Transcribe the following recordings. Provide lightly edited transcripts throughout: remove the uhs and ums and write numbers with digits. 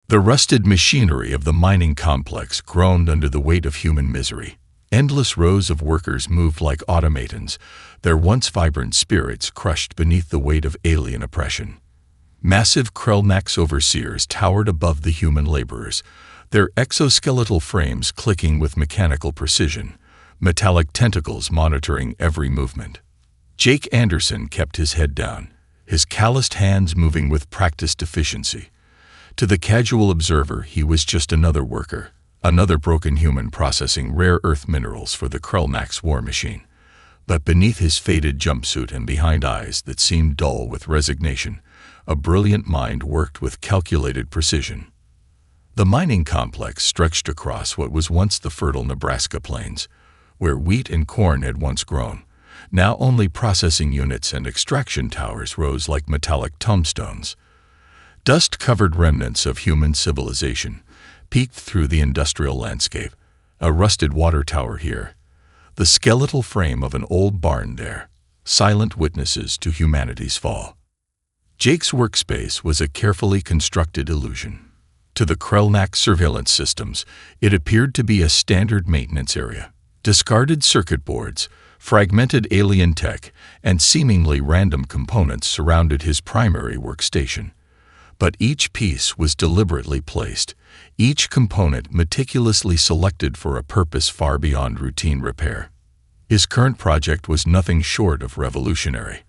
The rusted machinery of the mining complex groaned under the weight of human misery. Endless rows of workers moved like automatons, their once vibrant spirits crushed beneath the weight of alien oppression. Massive Krellnax overseers towered above the human laborers, their exoskeletal frames clicking with mechanical precision, metallic tentacles monitoring every movement. Jake Anderson kept his head down, his calloused hands moving with practiced efficiency. To the casual observer, he was just another worker, another broken human processing rare earth minerals for the Krellnax war machine. But beneath his faded jumpsuit and behind eyes that seemed dull with resignation, a brilliant mind worked with calculated precision. The mining complex stretched across what was once the fertile Nebraska plains, where wheat and corn had once grown. Now only processing units and extraction towers rose like metallic tombstones. Dust-covered remnants of human civilization peeked through the industrial landscape, a rusted water tower here, the skeletal frame of an old barn there, silent witnesses to humanity's fall. Jake's workspace was a carefully constructed illusion. To the Krellnax surveillance systems, it appeared to be a standard maintenance area. Discarded circuit boards, fragmented alien tech, and seemingly random components surrounded his primary workstation. But each piece was deliberately placed, each component meticulously selected for a purpose far beyond routine repair. His current project was nothing short of revolutionary.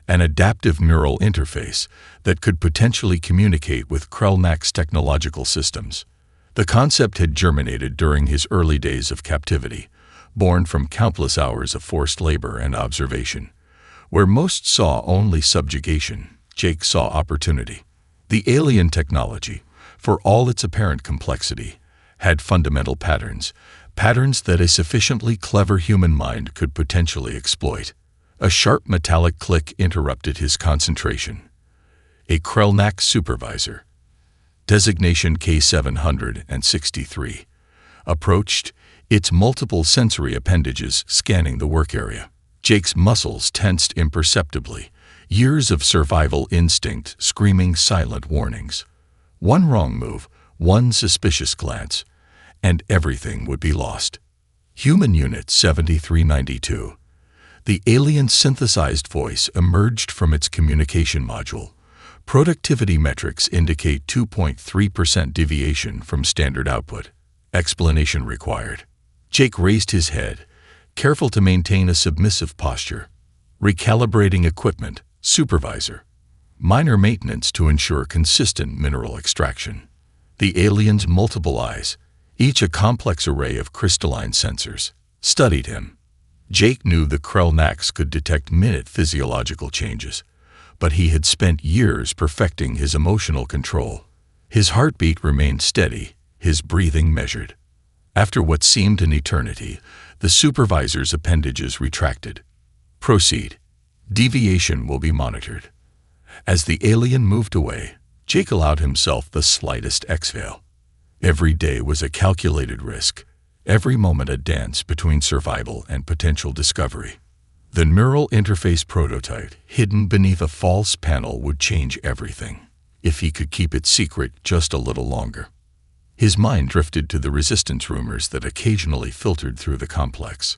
An adaptive neural interface that could potentially communicate with Krellnax technological systems. The concept had germinated during his early days of captivity, born from countless hours of forced labor and observation. Where most saw only subjugation, Jake saw opportunity. The alien technology, for all its apparent complexity, had fundamental patterns that a sufficiently clever human mind could potentially exploit. A sharp metallic click interrupted his concentration. A Krellnax supervisor, designation K763, approached, its multiple sensory appendages scanning the work area. Jake's muscles tensed imperceptibly, years of survival instinct screaming silent warnings. One wrong move, one suspicious glance, and everything would be lost. Human Unit 7392. The alien synthesized voice emerged from its communication module. Productivity metrics indicate 2.3% deviation from standard output. Explanation required. Jake raised his head, careful to maintain a submissive posture. Recalibrating equipment, supervisor. Minor maintenance to ensure consistent mineral extraction. The alien's multiple eyes, each a complex array of crystalline sensors, studied him. Jake knew the Krellnax could detect minute physiological changes, but he had spent years perfecting his emotional control. His heartbeat remained steady, his breathing measured. After what seemed an eternity, the supervisor's appendages retracted. Proceed. Deviation will be monitored. As the alien moved away, Jake allowed himself the slightest exhale. Every day was a calculated risk. Every moment a dance between survival and potential discovery. The neural interface prototype, hidden beneath a false panel, would change everything, if he could keep it secret just a little longer. His mind drifted to the resistance rumors that occasionally filtered through the complex.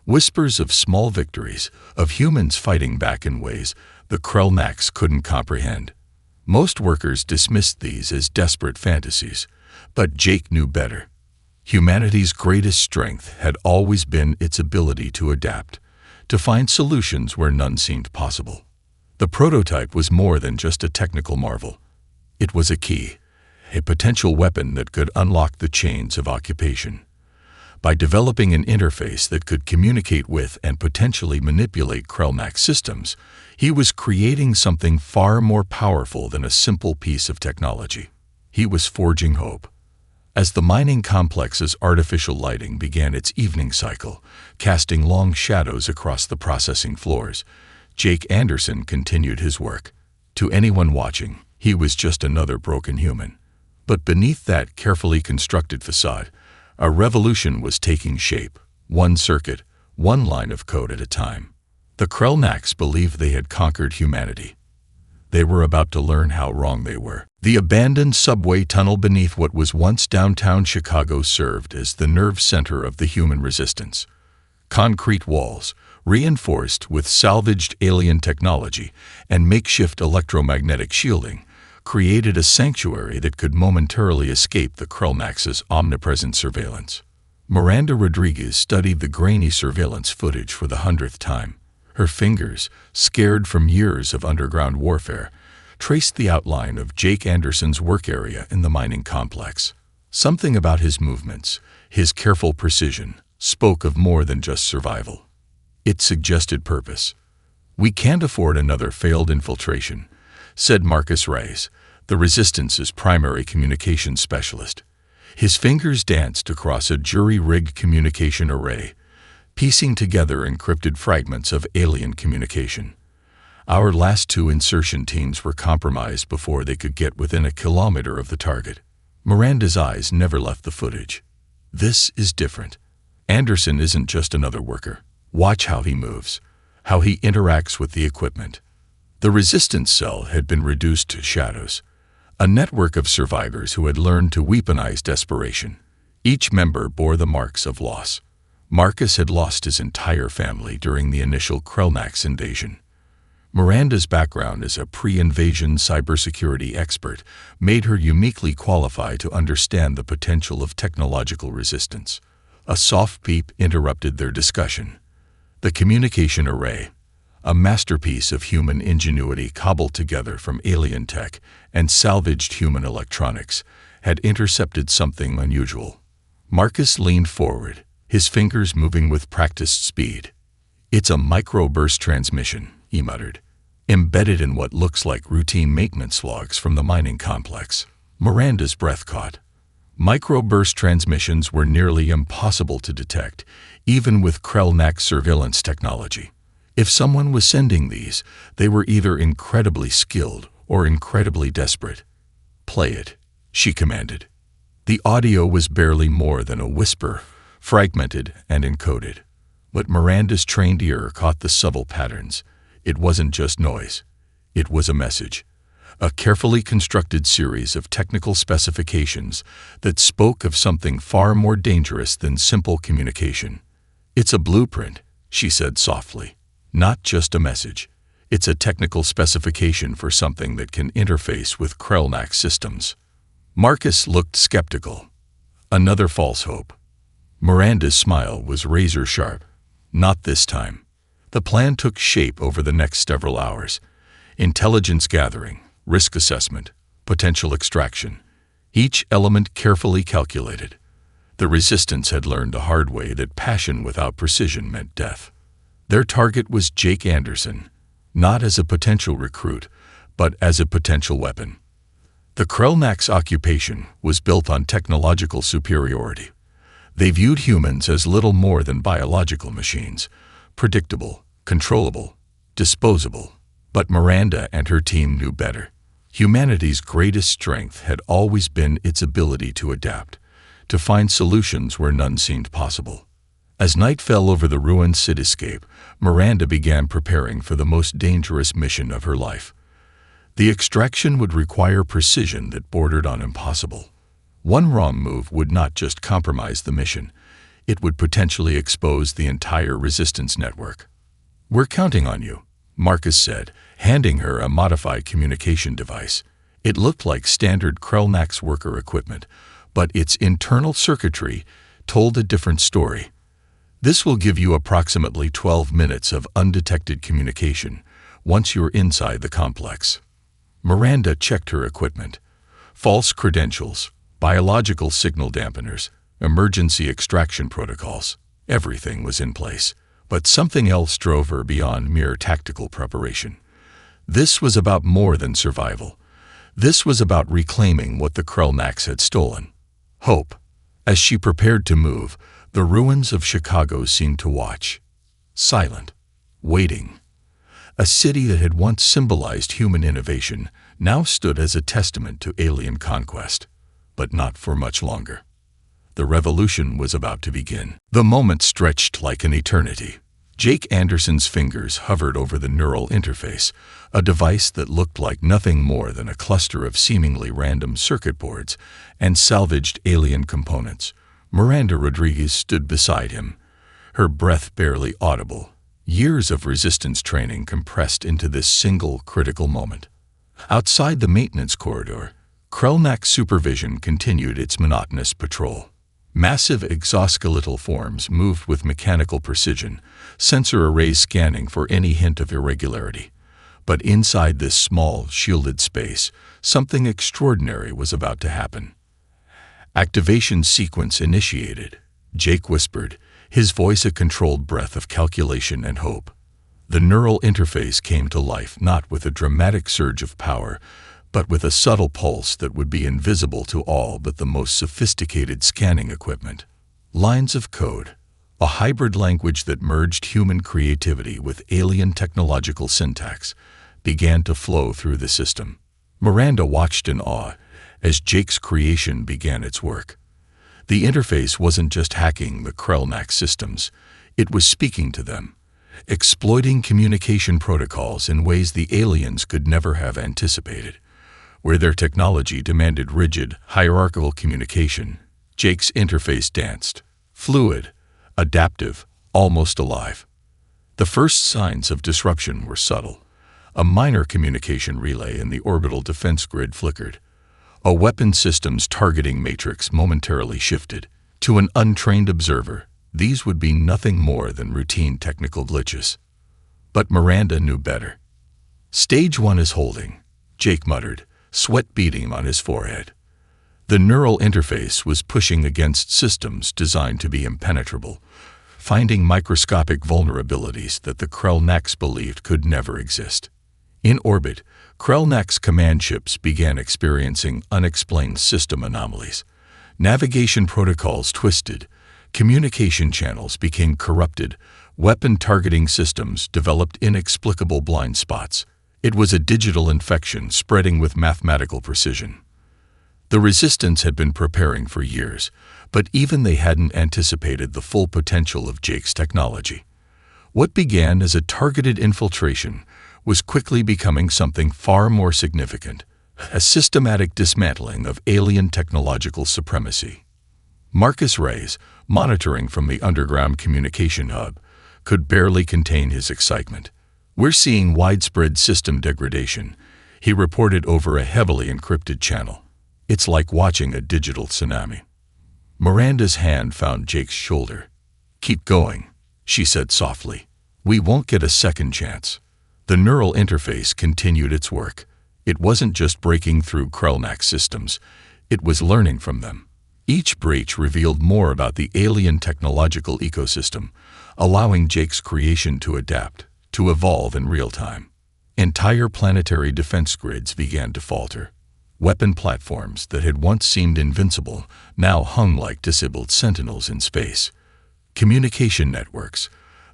Whispers of small victories, of humans fighting back in ways the Krellnax couldn't comprehend. Most workers dismissed these as desperate fantasies, but Jake knew better. Humanity's greatest strength had always been its ability to adapt, to find solutions where none seemed possible. The prototype was more than just a technical marvel. It was a key, a potential weapon that could unlock the chains of occupation. By developing an interface that could communicate with and potentially manipulate Krellnax systems, he was creating something far more powerful than a simple piece of technology. He was forging hope. As the mining complex's artificial lighting began its evening cycle, casting long shadows across the processing floors, Jake Anderson continued his work. To anyone watching, he was just another broken human. But beneath that carefully constructed facade, a revolution was taking shape, one circuit, one line of code at a time. The Krellnax believed they had conquered humanity. They were about to learn how wrong they were. The abandoned subway tunnel beneath what was once downtown Chicago served as the nerve center of the human resistance. Concrete walls, reinforced with salvaged alien technology and makeshift electromagnetic shielding, created a sanctuary that could momentarily escape the Krellnax's omnipresent surveillance. Miranda Rodriguez studied the grainy surveillance footage for the 100th time. Her fingers, scared from years of underground warfare, traced the outline of Jake Anderson's work area in the mining complex. Something about his movements, his careful precision, spoke of more than just survival. It suggested purpose. "We can't afford another failed infiltration," said Marcus Reyes, the Resistance's primary communications specialist. His fingers danced across a jury-rigged communication array, piecing together encrypted fragments of alien communication. "Our last 2 insertion teams were compromised before they could get within a kilometer of the target." Miranda's eyes never left the footage. "This is different. Anderson isn't just another worker. Watch how he moves, how he interacts with the equipment." The resistance cell had been reduced to shadows, a network of survivors who had learned to weaponize desperation. Each member bore the marks of loss. Marcus had lost his entire family during the initial Krellnax invasion. Miranda's background as a pre-invasion cybersecurity expert made her uniquely qualified to understand the potential of technological resistance. A soft beep interrupted their discussion. The communication array, a masterpiece of human ingenuity cobbled together from alien tech and salvaged human electronics, had intercepted something unusual. Marcus leaned forward, his fingers moving with practiced speed. "It's a microburst transmission," he muttered, "embedded in what looks like routine maintenance logs from the mining complex." Miranda's breath caught. Microburst transmissions were nearly impossible to detect, even with Krellnax surveillance technology. If someone was sending these, they were either incredibly skilled or incredibly desperate. "Play it," she commanded. The audio was barely more than a whisper, fragmented and encoded. But Miranda's trained ear caught the subtle patterns. It wasn't just noise. It was a message. A carefully constructed series of technical specifications that spoke of something far more dangerous than simple communication. "It's a blueprint," she said softly. "Not just a message. It's a technical specification for something that can interface with Krellnax systems." Marcus looked skeptical. Another false hope. Miranda's smile was razor-sharp. "Not this time." The plan took shape over the next several hours. Intelligence gathering, risk assessment, potential extraction. Each element carefully calculated. The Resistance had learned the hard way that passion without precision meant death. Their target was Jake Anderson, not as a potential recruit, but as a potential weapon. The Krellnax occupation was built on technological superiority. They viewed humans as little more than biological machines, predictable, controllable, disposable. But Miranda and her team knew better. Humanity's greatest strength had always been its ability to adapt, to find solutions where none seemed possible. As night fell over the ruined cityscape, Miranda began preparing for the most dangerous mission of her life. The extraction would require precision that bordered on impossible. One wrong move would not just compromise the mission, it would potentially expose the entire Resistance network. "We're counting on you," Marcus said, handing her a modified communication device. It looked like standard Krellnax worker equipment, but its internal circuitry told a different story. "This will give you approximately 12 minutes of undetected communication once you're inside the complex." Miranda checked her equipment. False credentials, biological signal dampeners, emergency extraction protocols. Everything was in place. But something else drove her beyond mere tactical preparation. This was about more than survival. This was about reclaiming what the Krellnax had stolen. Hope. As she prepared to move, the ruins of Chicago seemed to watch. Silent. Waiting. A city that had once symbolized human innovation now stood as a testament to alien conquest. But not for much longer. The revolution was about to begin. The moment stretched like an eternity. Jake Anderson's fingers hovered over the neural interface, a device that looked like nothing more than a cluster of seemingly random circuit boards and salvaged alien components. Miranda Rodriguez stood beside him, her breath barely audible, years of resistance training compressed into this single critical moment. Outside the maintenance corridor, Krellnak's supervision continued its monotonous patrol. Massive exoskeletal forms moved with mechanical precision, sensor arrays scanning for any hint of irregularity. But inside this small, shielded space, something extraordinary was about to happen. Activation sequence initiated, Jake whispered, his voice a controlled breath of calculation and hope. The neural interface came to life not with a dramatic surge of power, but with a subtle pulse that would be invisible to all but the most sophisticated scanning equipment. Lines of code, a hybrid language that merged human creativity with alien technological syntax, began to flow through the system. Miranda watched in awe as Jake's creation began its work. The interface wasn't just hacking the Krellnak systems, it was speaking to them, exploiting communication protocols in ways the aliens could never have anticipated. Where their technology demanded rigid, hierarchical communication, Jake's interface danced, fluid, adaptive, almost alive. The first signs of disruption were subtle. A minor communication relay in the orbital defense grid flickered. A weapon system's targeting matrix momentarily shifted. To an untrained observer, these would be nothing more than routine technical glitches. But Miranda knew better. "Stage 1 is holding," Jake muttered, sweat beading on his forehead. The neural interface was pushing against systems designed to be impenetrable, finding microscopic vulnerabilities that the Krellnaks believed could never exist. In orbit, Krellnak's command ships began experiencing unexplained system anomalies. Navigation protocols twisted, communication channels became corrupted, weapon targeting systems developed inexplicable blind spots. It was a digital infection spreading with mathematical precision. The Resistance had been preparing for years, but even they hadn't anticipated the full potential of Jake's technology. What began as a targeted infiltration was quickly becoming something far more significant, a systematic dismantling of alien technological supremacy. Marcus Reyes, monitoring from the underground communication hub, could barely contain his excitement. "We're seeing widespread system degradation," he reported over a heavily encrypted channel. "It's like watching a digital tsunami." Miranda's hand found Jake's shoulder. "Keep going," she said softly. "We won't get a second chance." The neural interface continued its work. It wasn't just breaking through Krellnak systems, it was learning from them. Each breach revealed more about the alien technological ecosystem, allowing Jake's creation to adapt, to evolve in real time. Entire planetary defense grids began to falter. Weapon platforms that had once seemed invincible now hung like disabled sentinels in space. Communication networks,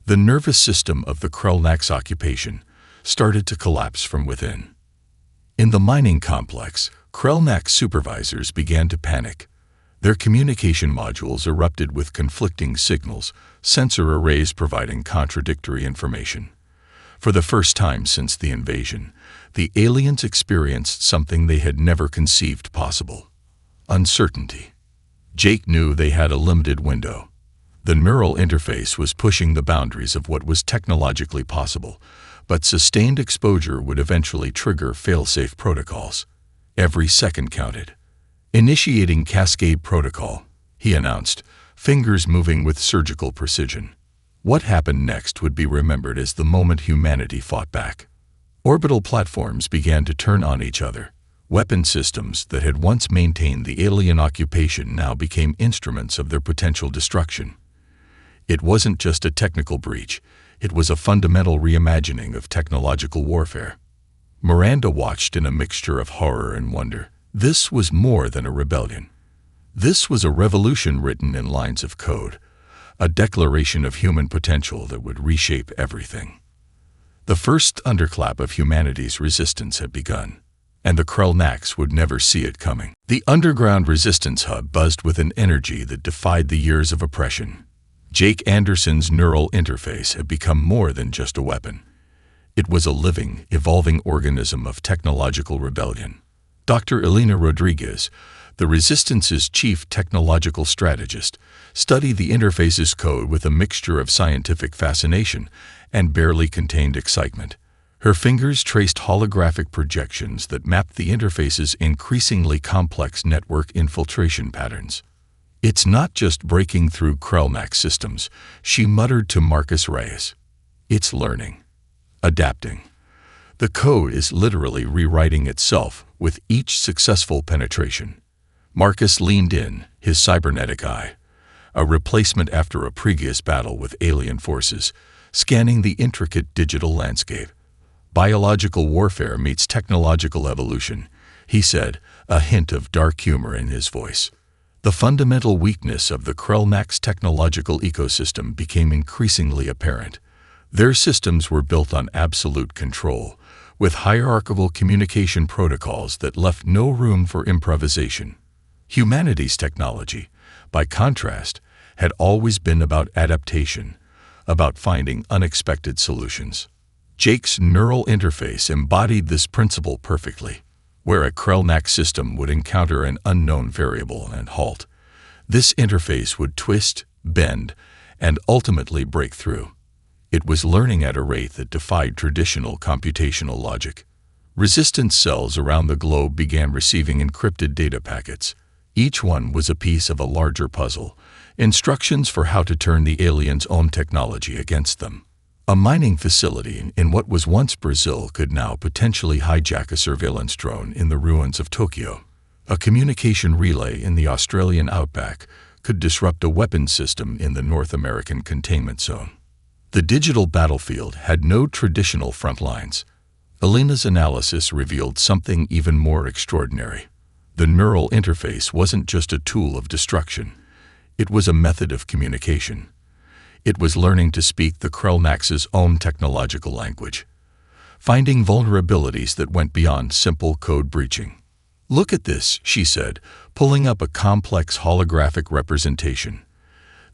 the nervous system of the Krellnak's occupation, started to collapse from within. In the mining complex, Krellnak supervisors began to panic. Their communication modules erupted with conflicting signals, sensor arrays providing contradictory information. For the first time since the invasion, the aliens experienced something they had never conceived possible: uncertainty. Jake knew they had a limited window. The neural interface was pushing the boundaries of what was technologically possible, but sustained exposure would eventually trigger fail-safe protocols. Every second counted. "Initiating Cascade Protocol," he announced, fingers moving with surgical precision. What happened next would be remembered as the moment humanity fought back. Orbital platforms began to turn on each other. Weapon systems that had once maintained the alien occupation now became instruments of their potential destruction. It wasn't just a technical breach, it was a fundamental reimagining of technological warfare. Miranda watched in a mixture of horror and wonder. This was more than a rebellion. This was a revolution written in lines of code, a declaration of human potential that would reshape everything. The first thunderclap of humanity's resistance had begun, and the Krellnaks would never see it coming. The underground resistance hub buzzed with an energy that defied the years of oppression. Jake Anderson's neural interface had become more than just a weapon. It was a living, evolving organism of technological rebellion. Dr. Elena Rodriguez, the Resistance's chief technological strategist, studied the interface's code with a mixture of scientific fascination and barely contained excitement. Her fingers traced holographic projections that mapped the interface's increasingly complex network infiltration patterns. "It's not just breaking through Krellnack systems," she muttered to Marcus Reyes. "It's learning, adapting. The code is literally rewriting itself with each successful penetration." Marcus leaned in, his cybernetic eye, a replacement after a previous battle with alien forces, scanning the intricate digital landscape. "Biological warfare meets technological evolution," he said, a hint of dark humor in his voice. The fundamental weakness of the Krellnack's technological ecosystem became increasingly apparent. Their systems were built on absolute control, with hierarchical communication protocols that left no room for improvisation. Humanity's technology, by contrast, had always been about adaptation, about finding unexpected solutions. Jake's neural interface embodied this principle perfectly. Where a Krellnack system would encounter an unknown variable and halt, this interface would twist, bend, and ultimately break through. It was learning at a rate that defied traditional computational logic. Resistance cells around the globe began receiving encrypted data packets. Each one was a piece of a larger puzzle, instructions for how to turn the aliens' own technology against them. A mining facility in what was once Brazil could now potentially hijack a surveillance drone in the ruins of Tokyo. A communication relay in the Australian outback could disrupt a weapons system in the North American containment zone. The digital battlefield had no traditional front lines. Elena's analysis revealed something even more extraordinary. The neural interface wasn't just a tool of destruction. It was a method of communication. It was learning to speak the Krellnack's own technological language, finding vulnerabilities that went beyond simple code breaching. "Look at this," she said, pulling up a complex holographic representation.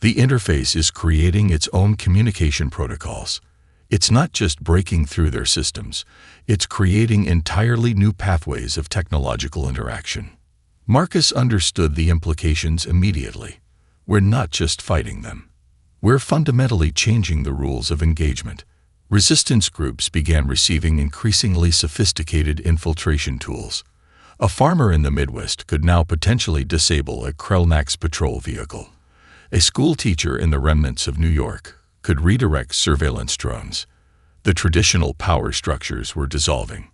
"The interface is creating its own communication protocols. It's not just breaking through their systems, it's creating entirely new pathways of technological interaction." Marcus understood the implications immediately. "We're not just fighting them. We're fundamentally changing the rules of engagement." Resistance groups began receiving increasingly sophisticated infiltration tools. A farmer in the Midwest could now potentially disable a Krellnack's patrol vehicle. A school teacher in the remnants of New York could redirect surveillance drones. The traditional power structures were dissolving.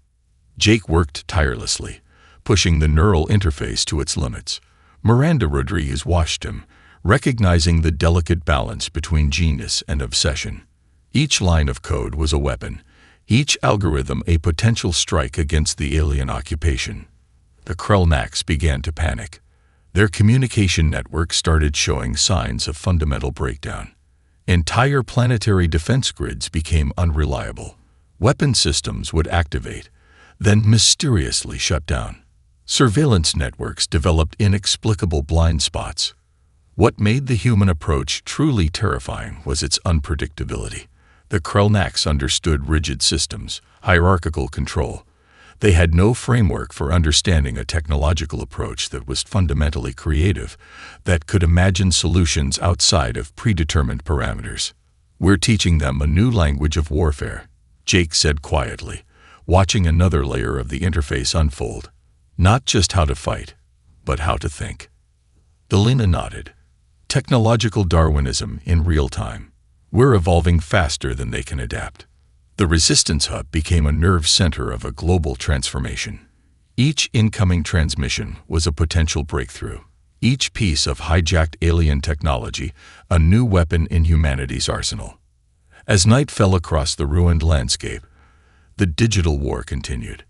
Jake worked tirelessly, pushing the neural interface to its limits. Miranda Rodriguez watched him, recognizing the delicate balance between genius and obsession. Each line of code was a weapon, each algorithm a potential strike against the alien occupation. The Krellnacks began to panic. Their communication network started showing signs of fundamental breakdown. Entire planetary defense grids became unreliable. Weapon systems would activate, then mysteriously shut down. Surveillance networks developed inexplicable blind spots. What made the human approach truly terrifying was its unpredictability. The Krellnacks understood rigid systems, hierarchical control. They had no framework for understanding a technological approach that was fundamentally creative, that could imagine solutions outside of predetermined parameters. "We're teaching them a new language of warfare," Jake said quietly, watching another layer of the interface unfold. "Not just how to fight, but how to think." Elena nodded. "Technological Darwinism in real time. We're evolving faster than they can adapt." The Resistance Hub became a nerve center of a global transformation. Each incoming transmission was a potential breakthrough. Each piece of hijacked alien technology, a new weapon in humanity's arsenal. As night fell across the ruined landscape, the digital war continued.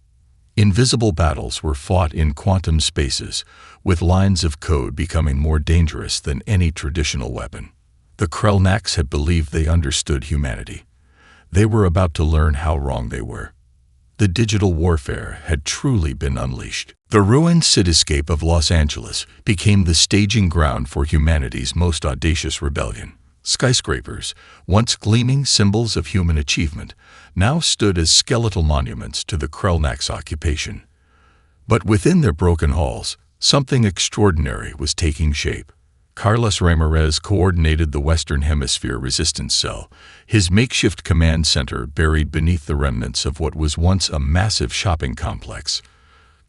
Invisible battles were fought in quantum spaces, with lines of code becoming more dangerous than any traditional weapon. The Krellnacks had believed they understood humanity. They were about to learn how wrong they were. The digital warfare had truly been unleashed. The ruined cityscape of Los Angeles became the staging ground for humanity's most audacious rebellion. Skyscrapers, once gleaming symbols of human achievement, now stood as skeletal monuments to the Krellnax occupation. But within their broken halls, something extraordinary was taking shape. Carlos Ramirez coordinated the Western Hemisphere Resistance Cell, his makeshift command center buried beneath the remnants of what was once a massive shopping complex.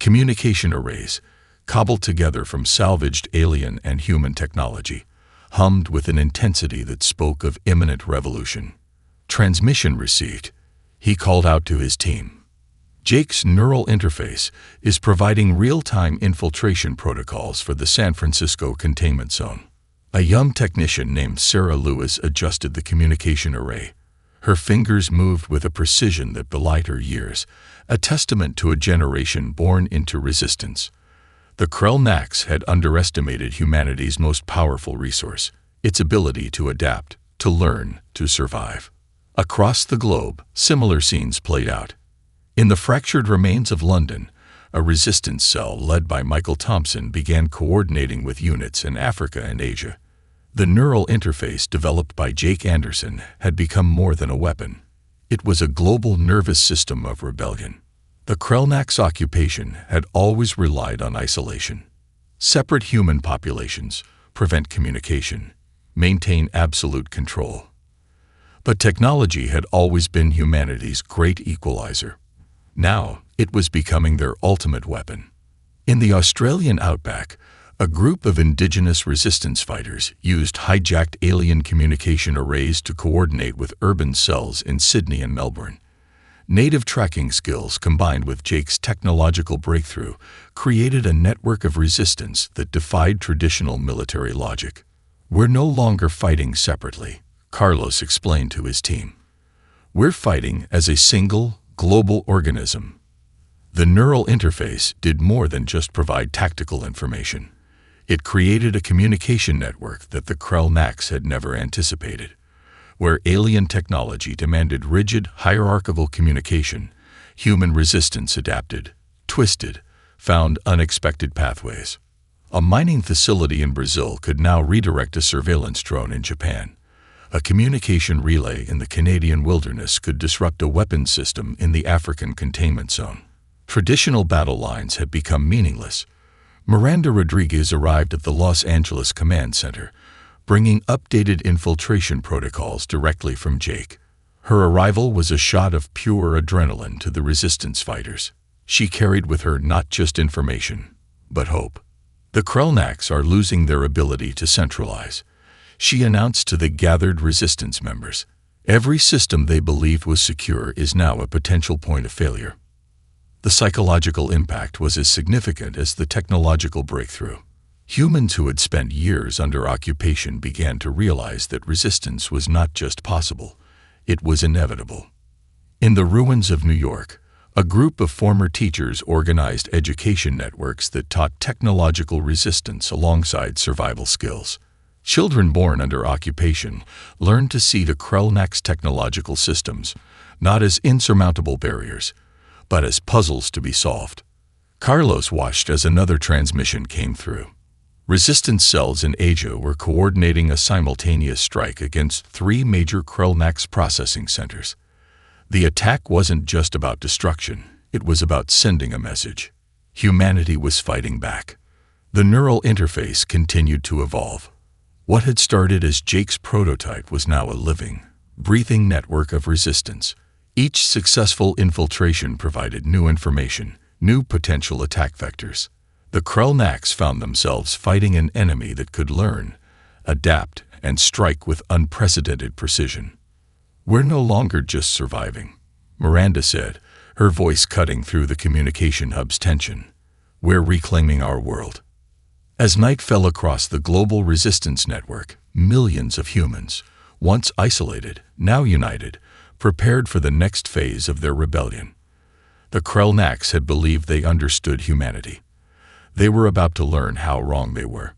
Communication arrays, cobbled together from salvaged alien and human technology, hummed with an intensity that spoke of imminent revolution. Transmission received. He called out to his team. Jake's neural interface is providing real-time infiltration protocols for the San Francisco containment zone. A young technician named Sarah Lewis adjusted the communication array. Her fingers moved with a precision that belied her years, a testament to a generation born into resistance. The Krellnax had underestimated humanity's most powerful resource, its ability to adapt, to learn, to survive. Across the globe, similar scenes played out. In the fractured remains of London, a resistance cell led by Michael Thompson began coordinating with units in Africa and Asia. The neural interface developed by Jake Anderson had become more than a weapon. It was a global nervous system of rebellion. The Krellnax occupation had always relied on isolation. Separate human populations prevent communication, maintain absolute control. But technology had always been humanity's great equalizer. Now, it was becoming their ultimate weapon. In the Australian outback, a group of indigenous resistance fighters used hijacked alien communication arrays to coordinate with urban cells in Sydney and Melbourne. Native tracking skills combined with Jake's technological breakthrough created a network of resistance that defied traditional military logic. "We're no longer fighting separately," Carlos explained to his team. "We're fighting as a single, global organism." The neural interface did more than just provide tactical information. It created a communication network that the Krellnax had never anticipated. Where alien technology demanded rigid, hierarchical communication, human resistance adapted, twisted, found unexpected pathways. A mining facility in Brazil could now redirect a surveillance drone in Japan. A communication relay in the Canadian wilderness could disrupt a weapons system in the African containment zone. Traditional battle lines had become meaningless. Miranda Rodriguez arrived at the Los Angeles Command Center, bringing updated infiltration protocols directly from Jake. Her arrival was a shot of pure adrenaline to the resistance fighters. She carried with her not just information, but hope. "The Krellnax are losing their ability to centralize," she announced to the gathered resistance members. "Every system they believed was secure is now a potential point of failure." The psychological impact was as significant as the technological breakthrough. Humans who had spent years under occupation began to realize that resistance was not just possible, it was inevitable. In the ruins of New York, a group of former teachers organized education networks that taught technological resistance alongside survival skills. Children born under occupation learned to see the Krellnax technological systems not as insurmountable barriers, but as puzzles to be solved. Carlos watched as another transmission came through. Resistance cells in Asia were coordinating a simultaneous strike against 3 major Krellnax processing centers. The attack wasn't just about destruction, it was about sending a message. Humanity was fighting back. The neural interface continued to evolve. What had started as Jake's prototype was now a living, breathing network of resistance. Each successful infiltration provided new information, new potential attack vectors. The Krellnax found themselves fighting an enemy that could learn, adapt, and strike with unprecedented precision. "We're no longer just surviving," Miranda said, her voice cutting through the communication hub's tension. "We're reclaiming our world." As night fell across the global resistance network, millions of humans, once isolated, now united, prepared for the next phase of their rebellion. The Krellnax had believed they understood humanity. They were about to learn how wrong they were.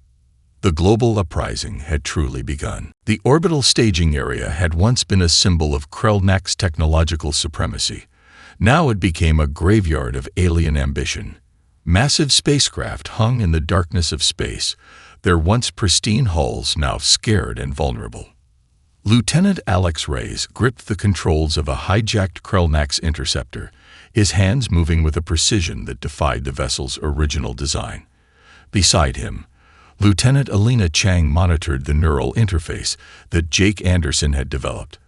The global uprising had truly begun. The orbital staging area had once been a symbol of Krellnax technological supremacy. Now it became a graveyard of alien ambition. Massive spacecraft hung in the darkness of space, their once pristine hulls now scared and vulnerable. Lieutenant Alex Reyes gripped the controls of a hijacked Krellnax interceptor, his hands moving with a precision that defied the vessel's original design. Beside him, Lieutenant Alina Chang monitored the neural interface that Jake Anderson had developed,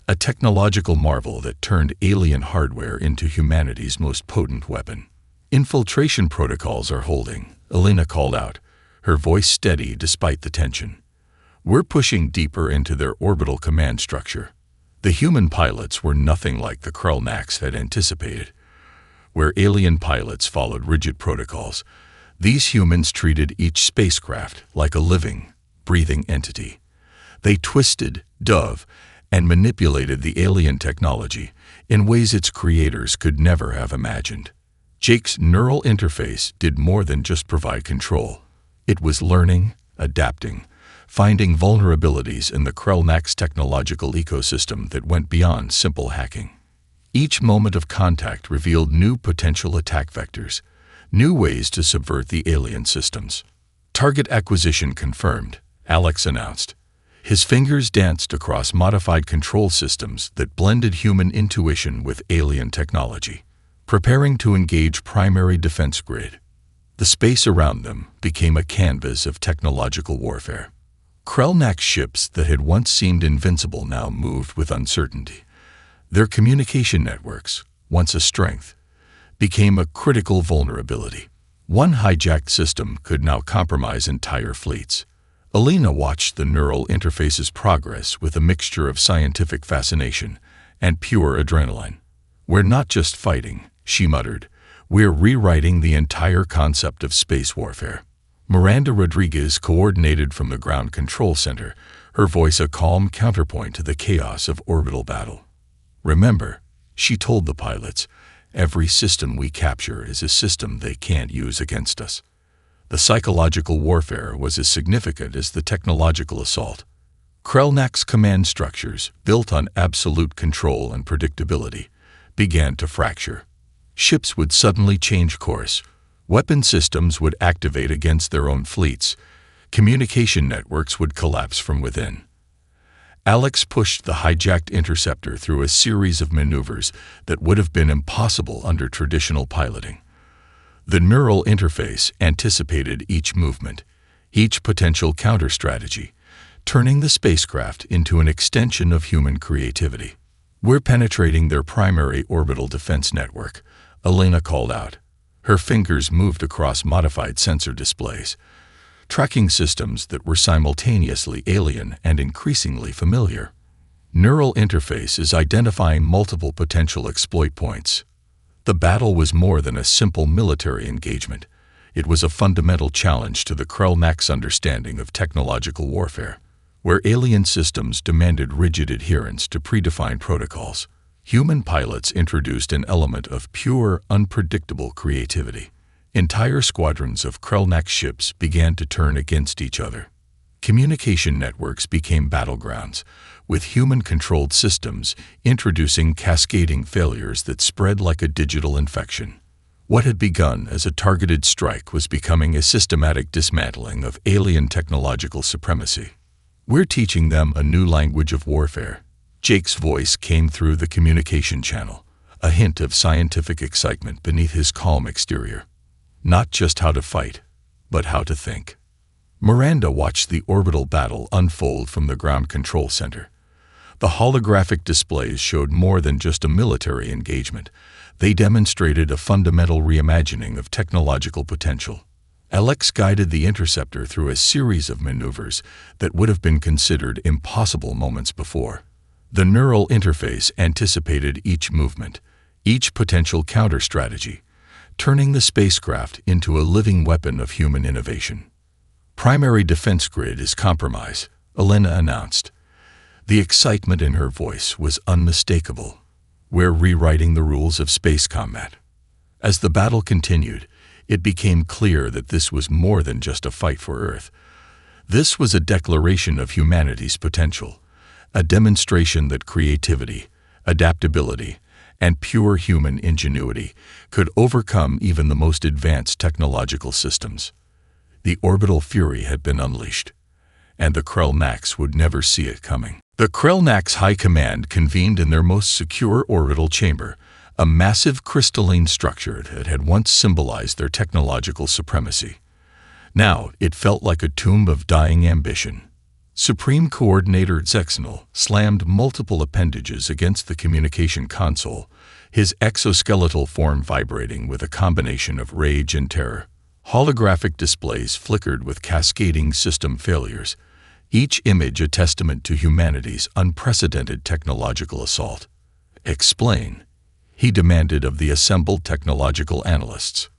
a technological marvel that turned alien hardware into humanity's most potent weapon. "Infiltration protocols are holding," Alina called out, her voice steady despite the tension. "We're pushing deeper into their orbital command structure." The human pilots were nothing like the Krellnax had anticipated. Where alien pilots followed rigid protocols, these humans treated each spacecraft like a living, breathing entity. They twisted, dove, and manipulated the alien technology in ways its creators could never have imagined. Jake's neural interface did more than just provide control. It was learning, adapting, finding vulnerabilities in the Krellnax technological ecosystem that went beyond simple hacking. Each moment of contact revealed new potential attack vectors, new ways to subvert the alien systems. "Target acquisition confirmed," Alex announced. His fingers danced across modified control systems that blended human intuition with alien technology, preparing to engage primary defense grid. The space around them became a canvas of technological warfare. Krellnax ships that had once seemed invincible now moved with uncertainty. Their communication networks, once a strength, became a critical vulnerability. One hijacked system could now compromise entire fleets. Alina watched the neural interface's progress with a mixture of scientific fascination and pure adrenaline. "We're not just fighting," she muttered. "We're rewriting the entire concept of space warfare." Miranda Rodriguez coordinated from the ground control center, her voice a calm counterpoint to the chaos of orbital battle. "Remember," she told the pilots, "every system we capture is a system they can't use against us." The psychological warfare was as significant as the technological assault. Krellnax command structures, built on absolute control and predictability, began to fracture. Ships would suddenly change course. Weapon systems would activate against their own fleets. Communication networks would collapse from within. Alex pushed the hijacked interceptor through a series of maneuvers that would have been impossible under traditional piloting. The neural interface anticipated each movement, each potential counter-strategy, turning the spacecraft into an extension of human creativity. "We're penetrating their primary orbital defense network," Alina called out. Her fingers moved across modified sensor displays, tracking systems that were simultaneously alien and increasingly familiar. Neural interface is identifying multiple potential exploit points. The battle was more than a simple military engagement. It was a fundamental challenge to the Krellnax understanding of technological warfare, where alien systems demanded rigid adherence to predefined protocols. Human pilots introduced an element of pure, unpredictable creativity. Entire squadrons of Krellnax ships began to turn against each other. Communication networks became battlegrounds, with human-controlled systems introducing cascading failures that spread like a digital infection. What had begun as a targeted strike was becoming a systematic dismantling of alien technological supremacy. "We're teaching them a new language of warfare." Jake's voice came through the communication channel, a hint of scientific excitement beneath his calm exterior. "Not just how to fight, but how to think." Miranda watched the orbital battle unfold from the ground control center. The holographic displays showed more than just a military engagement. They demonstrated a fundamental reimagining of technological potential. Alex guided the interceptor through a series of maneuvers that would have been considered impossible moments before. The neural interface anticipated each movement, each potential counter-strategy, turning the spacecraft into a living weapon of human innovation. "Primary defense grid is compromised," Alina announced. The excitement in her voice was unmistakable. "We're rewriting the rules of space combat." As the battle continued, it became clear that this was more than just a fight for Earth. This was a declaration of humanity's potential, a demonstration that creativity, adaptability, and pure human ingenuity could overcome even the most advanced technological systems. The orbital fury had been unleashed, and the Krellnax would never see it coming. The Krellnax High Command convened in their most secure orbital chamber, a massive crystalline structure that had once symbolized their technological supremacy. Now it felt like a tomb of dying ambition. Supreme Coordinator Zexnal slammed multiple appendages against the communication console, his exoskeletal form vibrating with a combination of rage and terror. Holographic displays flickered with cascading system failures, each image a testament to humanity's unprecedented technological assault. "Explain," he demanded of the assembled technological analysts.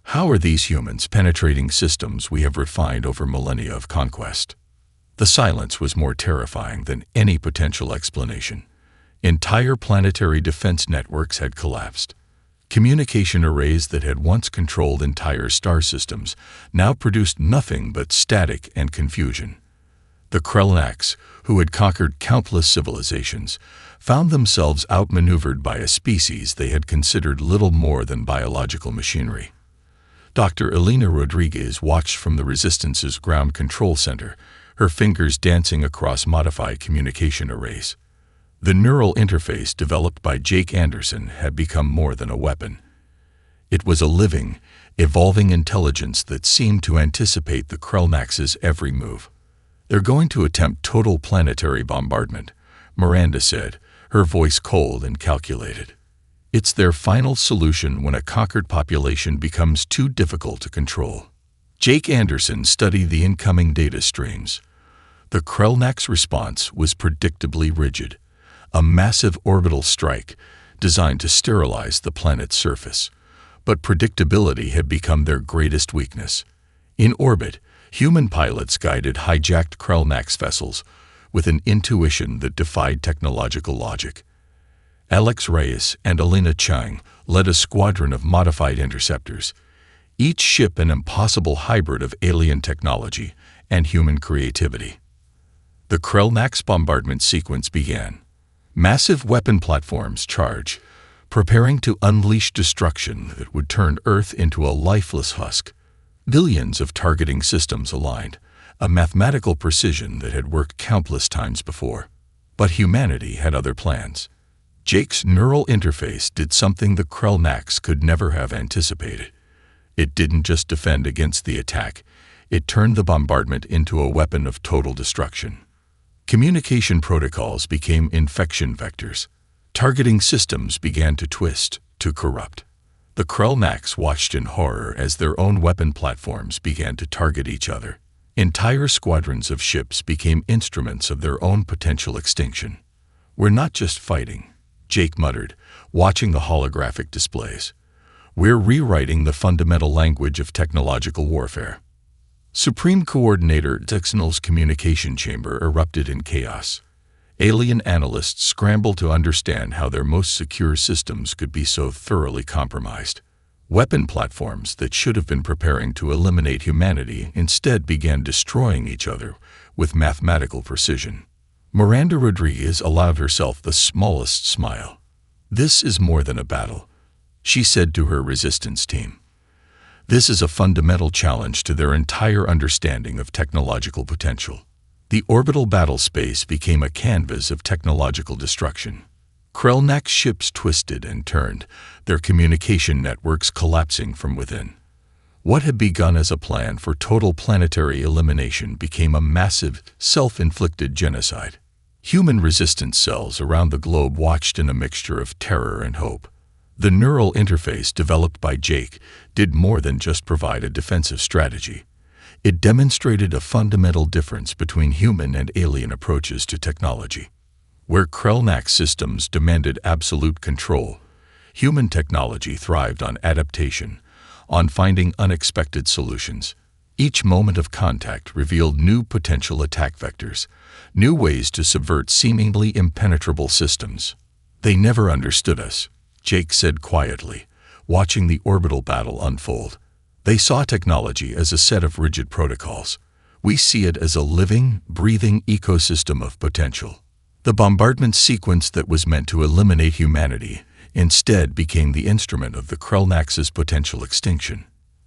"How are these humans penetrating systems we have refined over millennia of conquest?" The silence was more terrifying than any potential explanation. Entire planetary defense networks had collapsed. Communication arrays that had once controlled entire star systems now produced nothing but static and confusion. The Krellnax, who had conquered countless civilizations, found themselves outmaneuvered by a species they had considered little more than biological machinery. Dr. Elena Rodriguez watched from the Resistance's ground control center, her fingers dancing across modified communication arrays. The neural interface developed by Jake Anderson had become more than a weapon. It was a living, evolving intelligence that seemed to anticipate the Krellnax's every move. "They're going to attempt total planetary bombardment," Miranda said, her voice cold and calculated. "It's their final solution when a conquered population becomes too difficult to control." Jake Anderson studied the incoming data streams. The Krellnax response was predictably rigid, a massive orbital strike designed to sterilize the planet's surface. But predictability had become their greatest weakness. In orbit, human pilots guided hijacked Krellnax vessels with an intuition that defied technological logic. Alex Reyes and Elena Chang led a squadron of modified interceptors, each ship an impossible hybrid of alien technology and human creativity. The Krellnax bombardment sequence began. Massive weapon platforms charged, preparing to unleash destruction that would turn Earth into a lifeless husk. Billions of targeting systems aligned, a mathematical precision that had worked countless times before. But humanity had other plans. Jake's neural interface did something the Krellnax could never have anticipated. It didn't just defend against the attack, it turned the bombardment into a weapon of total destruction. Communication protocols became infection vectors. Targeting systems began to twist, to corrupt. The Krellnax watched in horror as their own weapon platforms began to target each other. Entire squadrons of ships became instruments of their own potential extinction. "We're not just fighting," Jake muttered, watching the holographic displays. "We're rewriting the fundamental language of technological warfare." Supreme Coordinator Zexnal's communication chamber erupted in chaos. Alien analysts scrambled to understand how their most secure systems could be so thoroughly compromised. Weapon platforms that should have been preparing to eliminate humanity instead began destroying each other with mathematical precision. Miranda Rodriguez allowed herself the smallest smile. "This is more than a battle," she said to her resistance team. "This is a fundamental challenge to their entire understanding of technological potential." The orbital battle space became a canvas of technological destruction. Krellnax ships twisted and turned, their communication networks collapsing from within. What had begun as a plan for total planetary elimination became a massive, self-inflicted genocide. Human resistance cells around the globe watched in a mixture of terror and hope. The neural interface developed by Jake did more than just provide a defensive strategy. It demonstrated a fundamental difference between human and alien approaches to technology. Where Krellnax systems demanded absolute control, human technology thrived on adaptation, on finding unexpected solutions. Each moment of contact revealed new potential attack vectors, new ways to subvert seemingly impenetrable systems. "They never understood us," Jake said quietly, watching the orbital battle unfold. "They saw technology as a set of rigid protocols. We see it as a living, breathing ecosystem of potential." The bombardment sequence that was meant to eliminate humanity instead became the instrument of the Krellnax's potential extinction.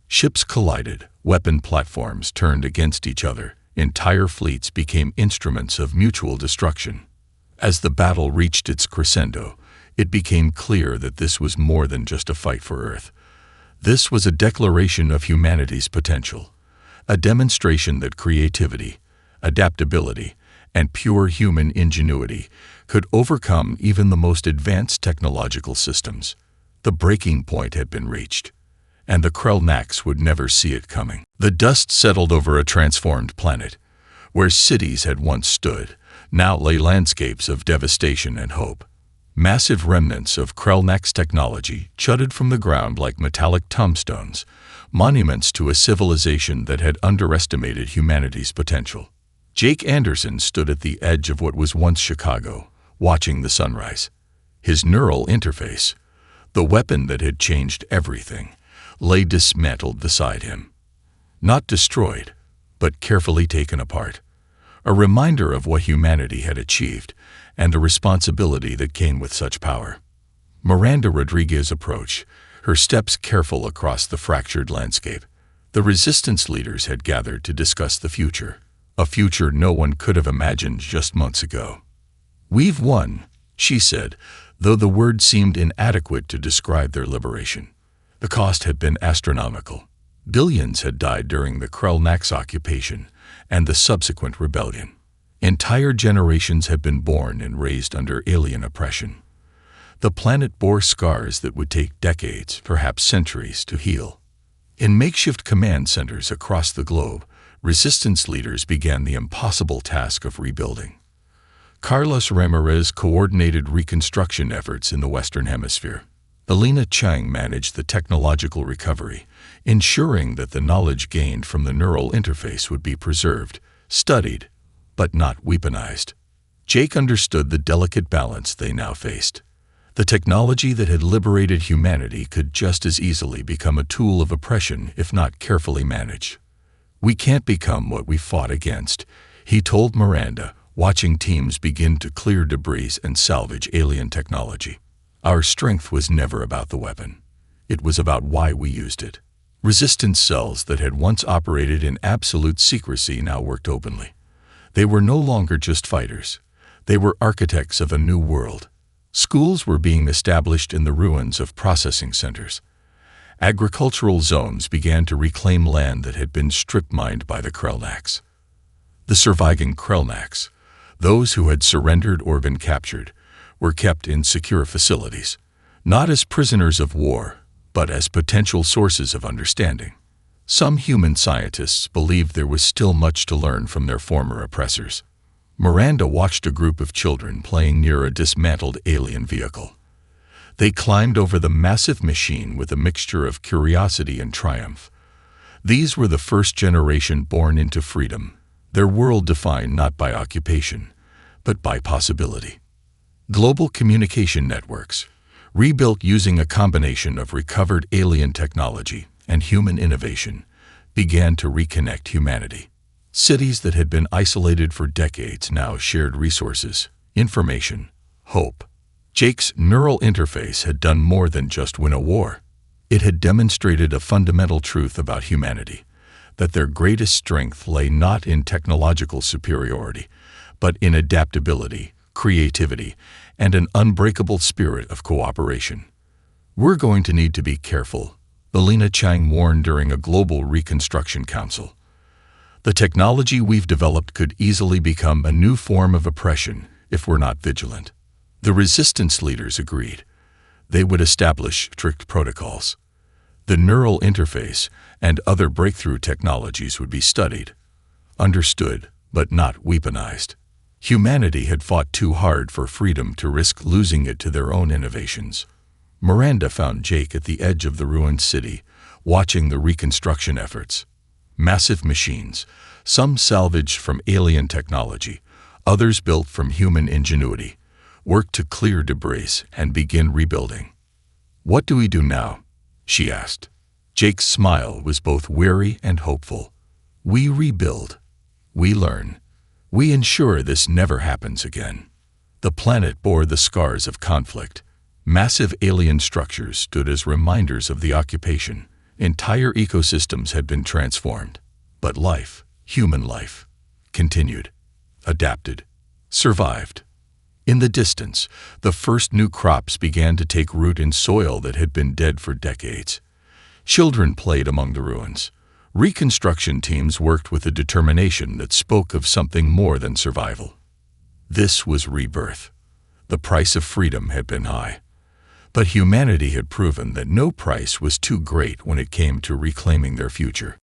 Ships collided, weapon platforms turned against each other, Entire fleets became instruments of mutual destruction. As the battle reached its crescendo, it became clear that this was more than just a fight for Earth. This was a declaration of humanity's potential, a demonstration that creativity, adaptability, and pure human ingenuity could overcome even the most advanced technological systems. The breaking point had been reached, and the Krellnax would never see it coming. The dust settled over a transformed planet. Where cities had once stood, now lay landscapes of devastation and hope. Massive remnants of Krellnax technology jutted from the ground like metallic tombstones, monuments to a civilization that had underestimated humanity's potential. Jake Anderson stood at the edge of what was once Chicago, watching the sunrise. His neural interface, the weapon that had changed everything, lay dismantled beside him. Not destroyed, but carefully taken apart. A reminder of what humanity had achieved and the responsibility that came with such power. Miranda Rodriguez approached, her steps careful across the fractured landscape. The resistance leaders had gathered to discuss the future, a future no one could have imagined just months ago. "We've won," she said, though the word seemed inadequate to describe their liberation. The cost had been astronomical. Billions had died during the Krellnax occupation and the subsequent rebellion. Entire generations had been born and raised under alien oppression. The planet bore scars that would take decades, perhaps centuries, to heal. In makeshift command centers across the globe, resistance leaders began the impossible task of rebuilding. Carlos Ramirez coordinated reconstruction efforts in the Western Hemisphere. Alina Chang managed the technological recovery, ensuring that the knowledge gained from the neural interface would be preserved, studied, but not weaponized. Jake understood the delicate balance they now faced. The technology that had liberated humanity could just as easily become a tool of oppression if not carefully managed. "We can't become what we fought against," he told Miranda, watching teams begin to clear debris and salvage alien technology. "Our strength was never about the weapon. It was about why we used it." Resistance cells that had once operated in absolute secrecy now worked openly. They were no longer just fighters. They were architects of a new world. Schools were being established in the ruins of processing centers. Agricultural zones began to reclaim land that had been strip-mined by the Krellnax. The surviving Krellnax, those who had surrendered or been captured, were kept in secure facilities, not as prisoners of war, but as potential sources of understanding. Some human scientists believed there was still much to learn from their former oppressors. Miranda watched a group of children playing near a dismantled alien vehicle. They climbed over the massive machine with a mixture of curiosity and triumph. These were the first generation born into freedom, their world defined not by occupation, but by possibility. Global communication networks, rebuilt using a combination of recovered alien technology and human innovation, began to reconnect humanity. Cities that had been isolated for decades now shared resources, information, hope. Jake's neural interface had done more than just win a war. It had demonstrated a fundamental truth about humanity, that their greatest strength lay not in technological superiority, but in adaptability, creativity, and an unbreakable spirit of cooperation. "We're going to need to be careful," Alina Chang warned during a global reconstruction council. "The technology we've developed could easily become a new form of oppression if we're not vigilant." The resistance leaders agreed. They would establish strict protocols. The neural interface and other breakthrough technologies would be studied, understood, but not weaponized. Humanity had fought too hard for freedom to risk losing it to their own innovations. Miranda found Jake at the edge of the ruined city, watching the reconstruction efforts. Massive machines, some salvaged from alien technology, others built from human ingenuity, worked to clear debris and begin rebuilding. "What do we do now?" she asked. Jake's smile was both weary and hopeful. "We rebuild. We learn. We ensure this never happens again." The planet bore the scars of conflict. Massive alien structures stood as reminders of the occupation. Entire ecosystems had been transformed. But life, human life, continued, adapted, survived. In the distance, the first new crops began to take root in soil that had been dead for decades. Children played among the ruins. Reconstruction teams worked with a determination that spoke of something more than survival. This was rebirth. The price of freedom had been high. But humanity had proven that no price was too great when it came to reclaiming their future.